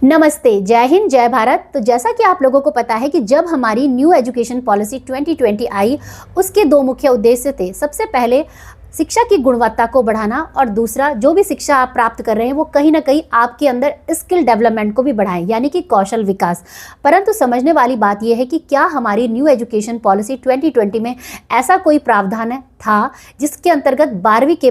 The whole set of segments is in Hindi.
नमस्ते, जय हिंद, जय भारत। तो जैसा कि आप लोगों को पता है कि जब हमारी न्यू एजुकेशन पॉलिसी 2020 आई, उसके दो मुख्य उद्देश्य थे। सबसे पहले शिक्षा की गुणवत्ता को बढ़ाना और दूसरा, जो भी शिक्षा आप प्राप्त कर रहे हैं वो कहीं ना कहीं आपके अंदर स्किल डेवलपमेंट को भी बढ़ाए, यानी कि कौशल विकास। परंतु समझने वाली बात यह है कि क्या हमारी न्यू एजुकेशन पॉलिसी 2020 में ऐसा कोई प्रावधान था जिसके अंतर्गत 12वीं के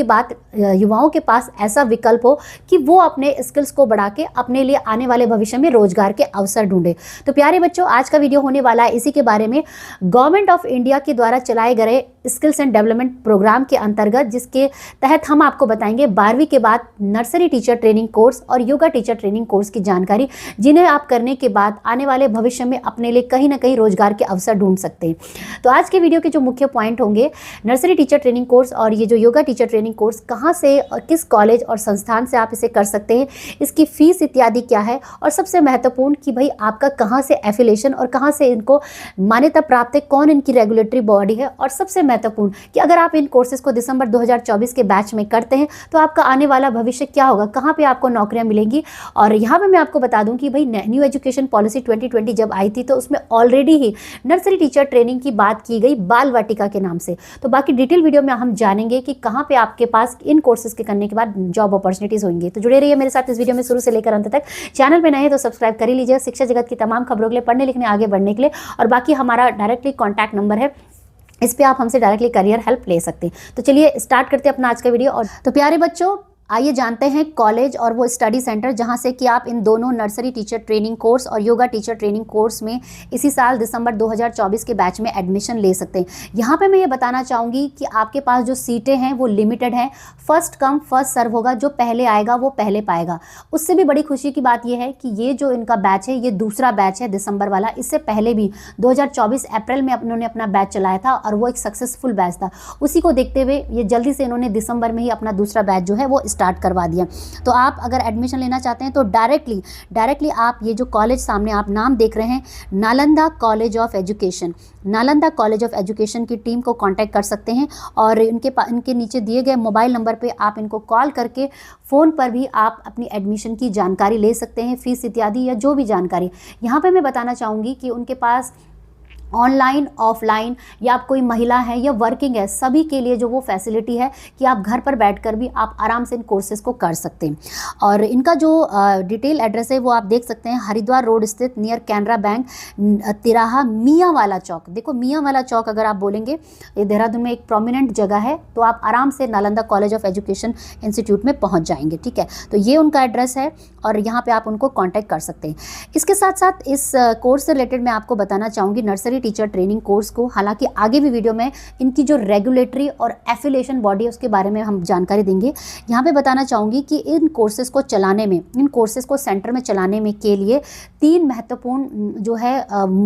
बाद युवाओं के पास ऐसा विकल्प हो कि वो अपने स्किल्स को बढ़ा के अपने लिए आने वाले भविष्य में रोजगार के अवसर ढूंढे। तो प्यारे बच्चों, आज का वीडियो होने वाला है इसी के बारे में। गवर्नमेंट ऑफ इंडिया के द्वारा चलाए गए स्किल्स एंड डेवलपमेंट प्रोग्राम के अंतर्गत, जिसके तहत हम आपको बताएंगे 12वीं के बाद नर्सरी टीचर ट्रेनिंग कोर्स और योगा टीचर ट्रेनिंग कोर्स की जानकारी, जिन्हें आप करने के बाद आने वाले भविष्य में अपने लिए कहीं ना कहीं रोजगार के अवसर ढूंढ सकते हैं। तो आज के वीडियो के जो मुख्य पॉइंट होंगे, नर्सरी टीचर ट्रेनिंग कोर्स और ये जो योगा टीचर ट्रेनिंग कोर्स कहाँ से और किस कॉलेज और संस्थान से आप इसे कर सकते हैं, इसकी फीस इत्यादि क्या है, और सबसे महत्वपूर्ण कि भाई आपका कहाँ से एफिलिएशन और कहाँ से इनको मान्यता प्राप्त है, कौन इनकी रेगुलेटरी बॉडी है, और सबसे महत्वपूर्ण कि अगर आप इन कोर्सेज को दिसंबर 2024 के बैच में करते हैं तो आपका आने वाला भविष्य क्या होगा, कहाँ पे आपको नौकरियां मिलेंगी। और यहाँ पे मैं आपको बता दूं कि भाई न्यू एजुकेशन पॉलिसी 2020 जब आई थी तो उसमें ऑलरेडी ही नर्सरी टीचर ट्रेनिंग की बात की गई बाल वाटिका के नाम से। तो बाकी डिटेल वीडियो में हम जानेंगे कि कहाँ पे आपके पास इन कोर्सेज के करने के बाद जॉब अपॉर्चुनिटीज होंगी। तो जुड़े रहिए मेरे साथ इस वीडियो में शुरू से लेकर अंत तक। चैनल पे नए हैं तो सब्सक्राइब कर ही लीजिए शिक्षा जगत की तमाम खबरों के लिए, पढ़ने लिखने आगे बढ़ने के लिए। और बाकी हमारा डायरेक्टली कॉन्टैक्ट नंबर है, इस पे आप हमसे डायरेक्टली करियर हेल्प ले सकते हैं। तो चलिए स्टार्ट करते हैं अपना आज का वीडियो। और तो प्यारे बच्चों, आइए जानते हैं कॉलेज और वो स्टडी सेंटर जहां से कि आप इन दोनों नर्सरी टीचर ट्रेनिंग कोर्स और योगा टीचर ट्रेनिंग कोर्स में इसी साल दिसंबर 2024 के बैच में एडमिशन ले सकते हैं। यहाँ पे मैं ये बताना चाहूँगी कि आपके पास जो सीटें हैं वो लिमिटेड हैं, फर्स्ट कम फर्स्ट सर्व होगा, जो पहले आएगा वो पहले पाएगा। उससे भी बड़ी खुशी की बात यह है कि ये जो इनका बैच है ये दूसरा बैच है दिसंबर वाला। इससे पहले भी 2024 अप्रैल में उन्होंने अपना बैच चलाया था और वो एक सक्सेसफुल बैच था। उसी को देखते हुए ये जल्दी से इन्होंने दिसंबर में ही अपना दूसरा बैच जो है वो स्टार्ट करवा दिया। तो आप अगर एडमिशन लेना चाहते हैं तो डायरेक्टली आप ये जो कॉलेज सामने आप नाम देख रहे हैं, Nalanda college of education, Nalanda college of education की टीम को कांटेक्ट कर सकते हैं। और इनके नीचे दिए गए मोबाइल नंबर पे आप इनको कॉल करके फ़ोन पर भी आप अपनी एडमिशन की जानकारी ले सकते हैं, फीस इत्यादि या जो भी जानकारी। यहाँ पे मैं बताना चाहूँगी कि उनके पास ऑनलाइन ऑफलाइन, या आप कोई महिला है या वर्किंग है, सभी के लिए जो वो फैसिलिटी है कि आप घर पर बैठकर भी आप आराम से इन कोर्सेज को कर सकते हैं। और इनका जो डिटेल एड्रेस है वो आप देख सकते हैं, हरिद्वार रोड स्थित नियर कैनरा बैंक, तिराहा मियाँ वाला चौक। देखो मियाँ वाला चौक अगर आप बोलेंगे, ये देहरादून में एक प्रोमिनेंट जगह है, तो आप आराम से Nalanda college of education institute में पहुँच जाएंगे। ठीक है, तो ये उनका एड्रेस है और यहाँ पर आप उनको कॉन्टैक्ट कर सकते हैं। इसके साथ साथ इस कोर्स से रिलेटेड मैं आपको बताना चाहूँगी नर्सरी टीचर ट्रेनिंग कोर्स को, हालांकि आगे भी वीडियो में इनकी जो रेगुलेटरी और एफिलिएशन बॉडी है उसके बारे में हम जानकारी देंगे। यहाँ पे बताना चाहूँगी कि इन कोर्सेज को चलाने में, इन कोर्सेज को सेंटर में चलाने में के लिए 3 महत्वपूर्ण जो है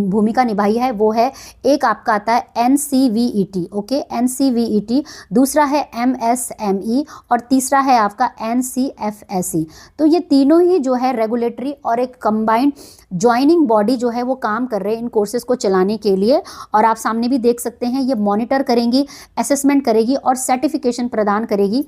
भूमिका निभाई है। वो है, एक आपका आता है NCVET, ओके, NCVET, दूसरा है MSME और तीसरा है आपका NCFSE। तो ये तीनों ही जो है रेगुलेटरी और एक कंबाइंड ज्वाइनिंग बॉडी जो है वो काम कर रहे हैं इन कोर्सेज को चलाने के लिए। और आप सामने भी देख सकते हैं, ये मॉनिटर करेंगी, असेसमेंट करेगी और सर्टिफिकेशन प्रदान करेगी,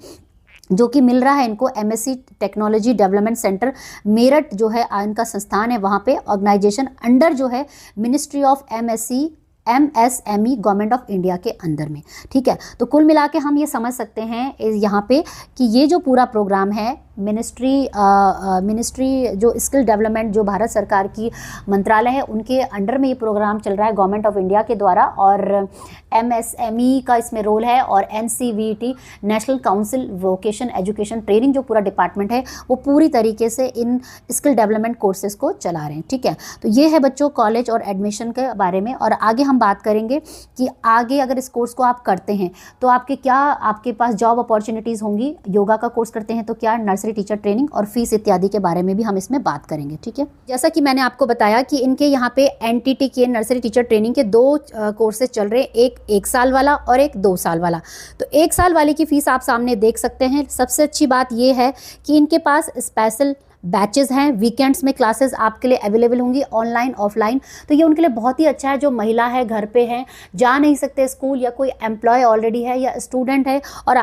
जो कि मिल रहा है इनको MSc technology development centre Meerut जो है इनका संस्थान है, वहाँ पे ऑर्गेनाइजेशन अंडर जो है ministry of MSME government of India के अंदर में। ठीक है, तो कुल मिला के हम ये समझ सकते हैं यहाँ पे कि ये जो पूरा प्रोग्राम है मिनिस्ट्री जो स्किल डेवलपमेंट जो भारत सरकार की मंत्रालय है उनके अंडर में ये प्रोग्राम चल रहा है गवर्नमेंट ऑफ इंडिया के द्वारा। और MSME का इसमें रोल है और NCVET national council vocation education training जो पूरा डिपार्टमेंट है वो पूरी तरीके से इन स्किल डेवलपमेंट कोर्सेज को चला रहे हैं। ठीक है, तो ये है बच्चों कॉलेज और एडमिशन के बारे में। और आगे हम बात करेंगे कि आगे अगर इस कोर्स को आप करते हैं तो आपके पास जॉब अपॉर्चुनिटीज़ होंगी। योगा का कोर्स करते हैं तो क्या, नर्सरी टीचर ट्रेनिंग और फीस इत्यादि के बारे में भी हम इसमें बात करेंगे। ठीक है, जैसा कि मैंने आपको बताया कि इनके यहाँ पे NTT के नर्सरी टीचर ट्रेनिंग के 2 कोर्सेज चल रहे हैं, एक साल वाला और एक 2 साल वाला। तो 1 साल वाले की फीस आप सामने देख सकते हैं। सबसे अच्छी बात यह है कि इनके पास स्पेशल बैचेस हैं, वीकेंड्स में क्लासेस आपके लिए अवेलेबल होंगी, ऑनलाइन ऑफलाइन। तो ये उनके लिए बहुत ही अच्छा है जो महिला है, घर पे है, जा नहीं सकते स्कूल, या कोई एम्प्लॉय ऑलरेडी है या स्टूडेंट है और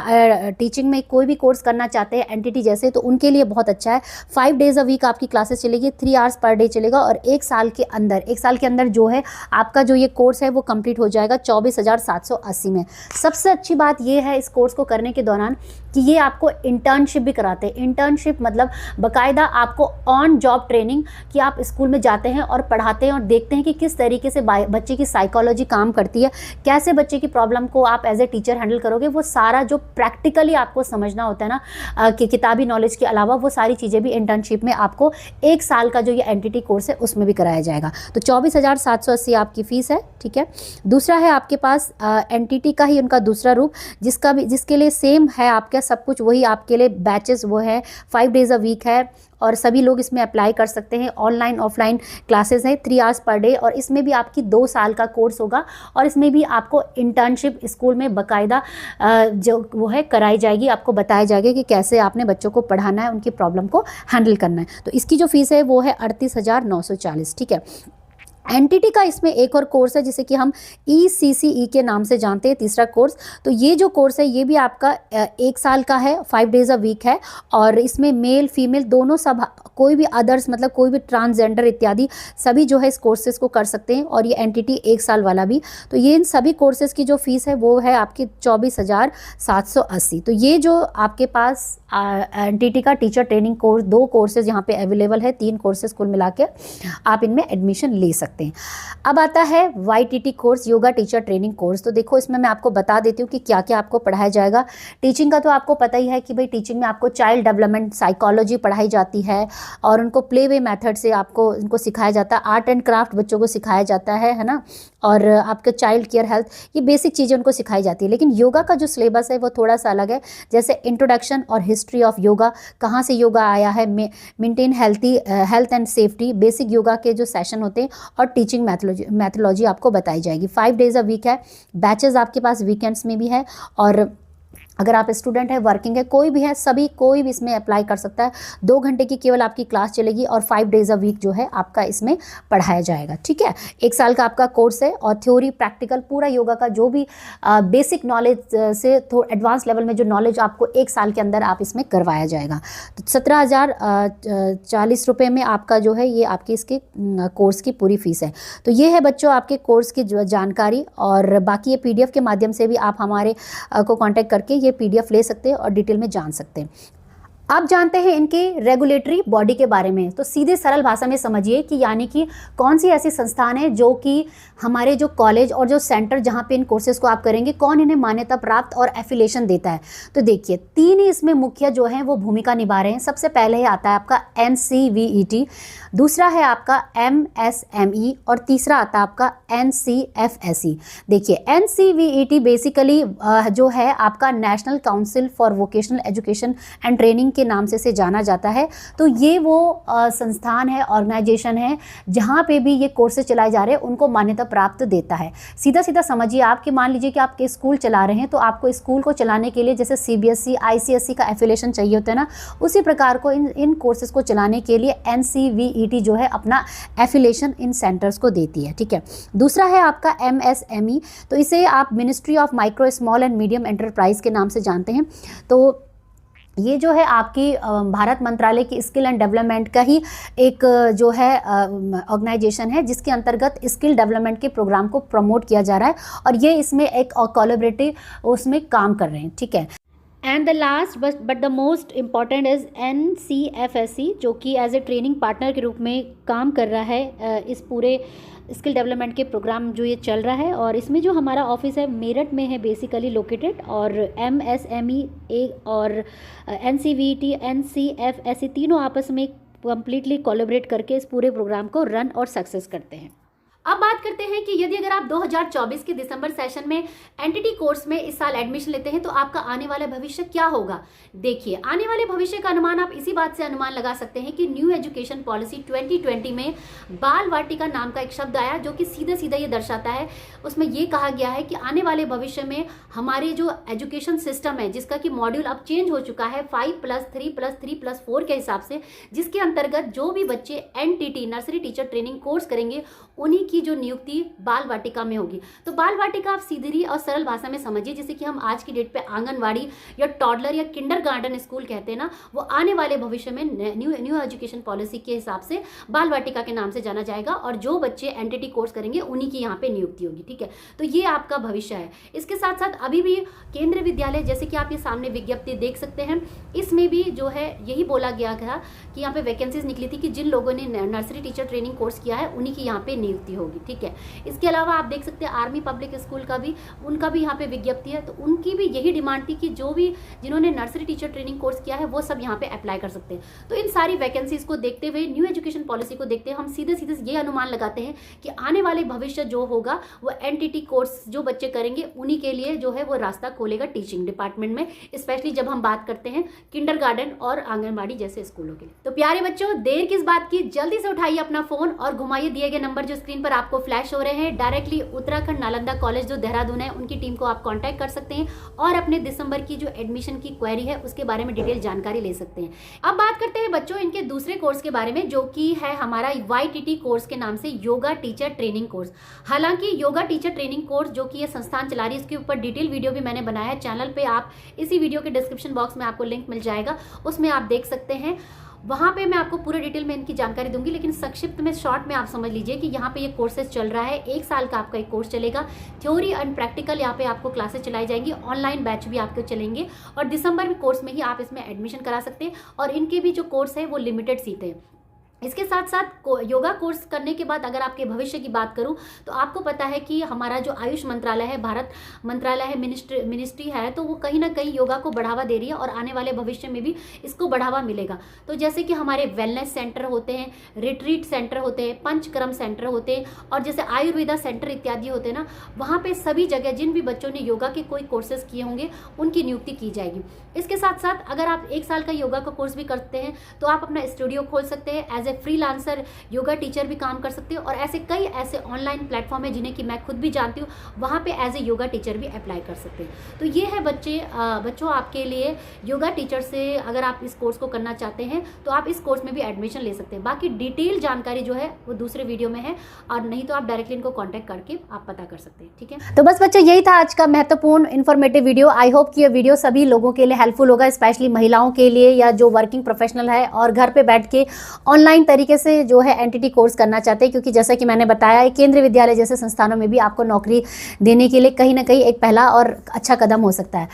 टीचिंग में कोई भी कोर्स करना चाहते हैं एनटीटी जैसे, तो उनके लिए बहुत अच्छा है। 5 डेज अ वीक आपकी क्लासेस चलेगी, 3 आवर्स पर डे चलेगा और 1 साल के अंदर जो है आपका जो ये कोर्स है वो कंप्लीट हो जाएगा 24,780 में। सबसे अच्छी बात ये है इस कोर्स को करने के दौरान कि ये आपको इंटर्नशिप भी कराते हैं। इंटर्नशिप मतलब बाकायदा आपको ऑन जॉब ट्रेनिंग, कि आप स्कूल में जाते हैं और पढ़ाते हैं और देखते हैं कि किस तरीके से बच्चे की साइकोलॉजी काम करती है, कैसे बच्चे की प्रॉब्लम को आप एज ए टीचर हैंडल करोगे। वो सारा जो प्रैक्टिकली आपको समझना होता है ना कि किताबी नॉलेज के अलावा, वो सारी चीज़ें भी इंटर्नशिप में आपको 1 साल का जो ये एनटीटी कोर्स है उसमें भी कराया जाएगा। तो 24,780 आपकी फ़ीस है, ठीक है। दूसरा है आपके पास एनटीटी का ही उनका दूसरा रूप, जिसके लिए सेम है आपका सब कुछ वही आपके लिए बैचेस वो है, 5 डेज अ वीक है और सभी लोग इसमें अप्लाई कर सकते हैं। ऑनलाइन ऑफलाइन क्लासेस हैं, 3 आवर्स पर डे, और इसमें भी आपकी 2 साल का कोर्स होगा और इसमें भी आपको इंटर्नशिप स्कूल में बाकायदा जो वो है कराई जाएगी। आपको बताया जाएगा कि कैसे आपने बच्चों को पढ़ाना है, उनकी प्रॉब्लम को हैंडल करना है। तो इसकी जो फीस है वो है 38,940, ठीक है। एनटीटी का इसमें एक और कोर्स है जिसे कि हम ECCE के नाम से जानते हैं, तीसरा कोर्स। तो ये जो कोर्स है ये भी आपका 1 साल का है, 5 डेज अ वीक है और इसमें मेल फीमेल दोनों सब, कोई भी अदर्स मतलब कोई भी ट्रांसजेंडर इत्यादि सभी जो है इस कोर्सेज़ को कर सकते हैं। और ये एनटीटी 1 साल वाला भी। तो ये इन सभी कोर्सेज़ की जो फीस है वो है आपकी 24,780। तो ये जो आपके पास एनटीटी का टीचर ट्रेनिंग कोर्स, 2 कोर्सेज़ यहाँ पे अवेलेबल है, 3 कोर्सेज़ कुल मिला के आप इनमें एडमिशन ले सकते हैं। अब आता है YTT course, yoga teacher training course. तो देखो इसमें मैं आपको बता देती हूँ कि क्या क्या आपको पढ़ाया जाएगा। टीचिंग का तो आपको पता ही है कि भाई टीचिंग में आपको चाइल्ड डेवलपमेंट साइकोलॉजी पढ़ाई जाती है और उनको प्ले वे मेथड से आपको उनको सिखाया जाता है। आर्ट एंड क्राफ्ट बच्चों को सिखाया जाता है ना, और आपके चाइल्ड केयर हेल्थ, ये बेसिक चीज़ें उनको सिखाई जाती है। लेकिन योगा का जो सिलेबस है वो थोड़ा सा अलग है, जैसे इंट्रोडक्शन और हिस्ट्री ऑफ योगा, कहाँ से योगा आया है, maintain health and safety, basic yoga के जो सेशन होते हैं और टीचिंग मैथोलॉजी आपको बताई जाएगी। 5 डेज अ वीक है, बैचेस आपके पास वीकेंड्स में भी है और अगर आप स्टूडेंट है, वर्किंग है, कोई भी है, सभी कोई भी इसमें अप्लाई कर सकता है। 2 घंटे की केवल आपकी क्लास चलेगी और 5 डेज अ वीक जो है आपका इसमें पढ़ाया जाएगा, ठीक है। 1 साल का आपका कोर्स है और थ्योरी प्रैक्टिकल पूरा योगा का जो भी बेसिक नॉलेज से थोड़ा एडवांस लेवल में जो नॉलेज आपको 1 साल के अंदर आप इसमें करवाया जाएगा। तो 17,040 रुपये में आपका जो है ये आपकी इसके कोर्स की पूरी फीस है। तो ये है बच्चों आपके कोर्स की जानकारी, और बाकी ये PDF के माध्यम से भी आप हमारे को कॉन्टैक्ट करके ये PDF ले सकते हैं और डिटेल में जान सकते हैं। अब जानते हैं इनके रेगुलेटरी बॉडी के बारे में। तो सीधे सरल भाषा में समझिए कि यानी कि कौन सी ऐसी संस्थान है जो कि हमारे जो कॉलेज और जो सेंटर जहाँ पे इन कोर्सेज को आप करेंगे, कौन इन्हें मान्यता प्राप्त और एफिलिएशन देता है। तो देखिए 3 ही इसमें मुख्य जो हैं वो भूमिका निभा रहे हैं। सबसे पहले आता है आपका NCVET, दूसरा है आपका MSME और तीसरा आता है आपका NCFSE। देखिए NCVET बेसिकली जो है आपका national council for vocational education and training के नाम से जाना जाता है। तो ये वो संस्थान है, ऑर्गेनाइजेशन है जहाँ पे भी ये कोर्सेज चलाए जा रहे हैं उनको मान्यता प्राप्त देता है। सीधा सीधा समझिए आप कि मान लीजिए कि आपके स्कूल चला रहे हैं, तो आपको स्कूल को चलाने के लिए जैसे CBSE ICSE का एफिलिएशन चाहिए होता है ना, उसी प्रकार को इन कोर्सेज को चलाने के लिए NCVET जो है अपना एफिलिएशन इन सेंटर्स को देती है, ठीक है। दूसरा है आपका MSME, तो इसे आप ministry of micro small and medium enterprise के नाम से जानते हैं। तो ये जो है आपकी भारत मंत्रालय की स्किल एंड डेवलपमेंट का ही एक जो है ऑर्गेनाइजेशन है, जिसके अंतर्गत स्किल डेवलपमेंट के प्रोग्राम को प्रमोट किया जा रहा है और ये इसमें एक कोलैबोरेटिव उसमें काम कर रहे हैं, ठीक है। And the last but the most important is NCFSE, जो कि एज ए ट्रेनिंग पार्टनर के रूप में काम कर रहा है इस पूरे स्किल डेवलपमेंट के प्रोग्राम जो ये चल रहा है। और इसमें जो हमारा ऑफिस है मेरठ में है बेसिकली लोकेटेड, और MSME और NCVET NCFSE तीनों आपस में कंप्लीटली कोलैबोरेट करके इस पूरे प्रोग्राम को रन और सक्सेस करते हैं। अब बात करते हैं कि यदि अगर आप 2024 के दिसंबर सेशन में एंटिटी कोर्स में इस साल एडमिशन लेते हैं तो आपका आने वाला भविष्य क्या होगा। देखिए, आने वाले भविष्य का अनुमान आप इसी बात से अनुमान लगा सकते हैं कि न्यू एजुकेशन पॉलिसी 2020 में बाल वाटिका नाम का एक शब्द आया, जो कि सीधा सीधा ये दर्शाता है, उसमें ये कहा गया है कि आने वाले भविष्य में हमारे जो एजुकेशन सिस्टम है, जिसका कि मॉड्यूल अब चेंज हो चुका है 5+3+3+4 के हिसाब से, जिसके अंतर्गत जो भी बच्चे NTT nursery teacher training course करेंगे उन्हीं की जो नियुक्ति बाल वाटिका में होगी। तो बाल वाटिका आप सीधी और सरल भाषा में समझिए, जैसे कि हम आज की डेट पे आंगनवाड़ी या टॉडलर या किंडरगार्टन स्कूल कहते हैं ना, वो आने वाले भविष्य में न्यू एजुकेशन पॉलिसी के हिसाब से बाल वाटिका के नाम से जाना जाएगा, और जो बच्चे एनटीटी कोर्स करेंगे उन्हीं की यहाँ पे नियुक्ति होगी। ठीक है, तो ये आपका भविष्य है। इसके साथ साथ अभी भी केंद्रीय विद्यालय, जैसे कि आप ये सामने विज्ञप्ति देख सकते हैं, इसमें भी जो है यही बोला गया था कि यहाँ पे वैकेंसीज निकली थी कि जिन लोगों ने नर्सरी टीचर ट्रेनिंग कोर्स किया है उन्हीं की यहाँ पे नियुक्ति होगी। ठीक है, इसके अलावा आप देख सकते हैं आर्मी पब्लिक स्कूल का भी, उनका भी यहाँ पे विज्ञप्ति है, तो उनकी भी यही डिमांड थी कि जो भी जिन्होंने नर्सरी टीचर ट्रेनिंग कोर्स किया है वो सब यहाँ पे अप्लाई कर सकते हैं। तो इन सारी वैकेंसीज को देखते हुए, न्यू एजुकेशन पॉलिसी को देखते हुए, हम सीधे सीधे ये अनुमान लगाते हैं कि आने वाले भविष्य जो होगा वो एनटीटी कोर्स जो बच्चे करेंगे उन्हीं के लिए जो है वो रास्ता खोलेगा टीचिंग डिपार्टमेंट में, स्पेशली जब हम बात करते हैं किंडरगार्टन और आंगनबाड़ी जैसे स्कूलों के लिए। तो प्यारे बच्चों, देर किस बात की, जल्दी से उठाइए अपना फोन और घुमाइए दिए गए नंबर जो स्क्रीन पर आपको फ्लैश हो रहे हैं। डायरेक्टली उत्तराखंड नालंदा कॉलेज जो देहरादून है, उनकी टीम को आप कांटेक्ट कर सकते हैं और अपने दिसंबर की जो एडमिशन की क्वेरी है उसके बारे में डिटेल जानकारी ले सकते हैं। अब बात करते हैं बच्चों इनके दूसरे कोर्स के बारे में, जो कि है हमारा YTT कोर्स के नाम से योगा टीचर ट्रेनिंग कोर्स। हालांकि योगा टीचर ट्रेनिंग कोर्स जो कि ये संस्थान चला रही है, इसके ऊपर डिटेल वीडियो भी मैंने बनाया है चैनल पे, आप इसी वीडियो के डिस्क्रिप्शन बॉक्स में आपको लिंक मिल जाएगा, उसमें आप देख सकते हैं। वहाँ पे मैं आपको पूरे डिटेल में इनकी जानकारी दूंगी, लेकिन संक्षिप्त में शॉर्ट में आप समझ लीजिए कि यहाँ पे ये कोर्सेज चल रहा है। 1 साल का आपका एक कोर्स चलेगा, थ्योरी एंड प्रैक्टिकल यहाँ पे आपको क्लासेस चलाई जाएंगी, ऑनलाइन बैच भी आपके चलेंगे, और दिसंबर में कोर्स में ही आप इसमें एडमिशन करा सकते हैं। और इनके भी जो कोर्स है वो लिमिटेड सीटें हैं। इसके साथ साथ योगा कोर्स करने के बाद अगर आपके भविष्य की बात करूं तो आपको पता है कि हमारा जो आयुष मंत्रालय है, भारत मंत्रालय है, मिनिस्ट्री है, तो वो कहीं ना कहीं योगा को बढ़ावा दे रही है और आने वाले भविष्य में भी इसको बढ़ावा मिलेगा। तो जैसे कि हमारे वेलनेस सेंटर होते हैं, रिट्रीट सेंटर होते हैं, पंचक्रम सेंटर होते हैं, और जैसे आयुर्वेदा सेंटर इत्यादि होते हैं ना, वहाँ पर सभी जगह जिन भी बच्चों ने योगा के कोई कोर्सेज किए होंगे उनकी नियुक्ति की जाएगी। इसके साथ साथ अगर आप 1 साल का योगा का कोर्स भी करते हैं तो आप अपना स्टूडियो खोल सकते हैं, as a freelancer yoga teacher भी काम कर सकते हो, और ऐसे कई ऐसे ऑनलाइन प्लेटफॉर्म है जिन्हें कि मैं खुद भी जानती हूँ, वहाँ पे एज ए योगा टीचर भी अप्लाई कर सकते हैं। तो ये है बच्चों आपके लिए योगा टीचर से, अगर आप इस कोर्स को करना चाहते हैं तो आप इस कोर्स में भी एडमिशन ले सकते हैं। बाकी डिटेल जानकारी जो है वो दूसरे वीडियो में है, और नहीं तो आप डायरेक्टली इनको कॉन्टैक्ट करके आप पता कर सकते हैं। ठीक है, तो बस बच्चों यही था आज का महत्वपूर्ण इन्फॉर्मेटिव वीडियो। आई होप कि ये वीडियो सभी लोगों के लिए हेल्पफुल होगा, स्पेशली महिलाओं के लिए या जो वर्किंग प्रोफेशनल है और घर पे बैठ के ऑनलाइन तरीके से जो है एनटीटी कोर्स करना चाहते हैं, क्योंकि जैसा कि मैंने बताया केंद्रीय विद्यालय जैसे संस्थानों में भी आपको नौकरी देने के लिए कहीं ना कहीं एक पहला और अच्छा कदम हो सकता है।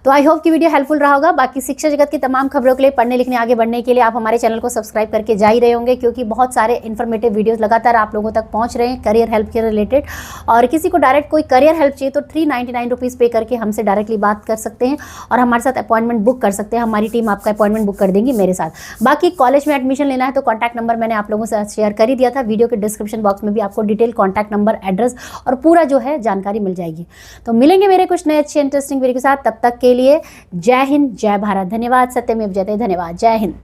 तो आई होप कि वीडियो हेल्पफुल रहा होगा। बाकी शिक्षा जगत की तमाम खबरों के लिए, पढ़ने लिखने आगे बढ़ने के लिए आप हमारे चैनल को सब्सक्राइब करके जा ही रहे होंगे, क्योंकि बहुत सारे इन्फॉर्मेटिव वीडियोस लगातार आप लोगों तक पहुंच रहे हैं करियर हेल्प के रिलेटेड। और किसी को डायरेक्ट कोई करियर हेल्प चाहिए तो 399 रुपीज़ पे करके हमसे डायरेक्टली बात कर सकते हैं और हमारे साथ अपॉइंटमेंट बुक कर सकते हैं। हमारी टीम आपका अपॉइंटमेंट बुक कर देंगी मेरे साथ। बाकी कॉलेज में एडमिशन लेना है तो कॉन्टैक्ट नंबर मैंने आप लोगों से शेयर कर ही दिया था, वीडियो के डिस्क्रिप्शन बॉक्स में भी आपको डिटेल कॉन्टैक्ट नंबर, एड्रेस और पूरा जो है जानकारी मिल जाएगी। तो मिलेंगे मेरे कुछ नए अच्छे इंटरेस्टिंग वीडियो के साथ, तब तक के लिए जय हिंद, जय भारत, धन्यवाद, सत्यमेव जयते, धन्यवाद, जय हिंद।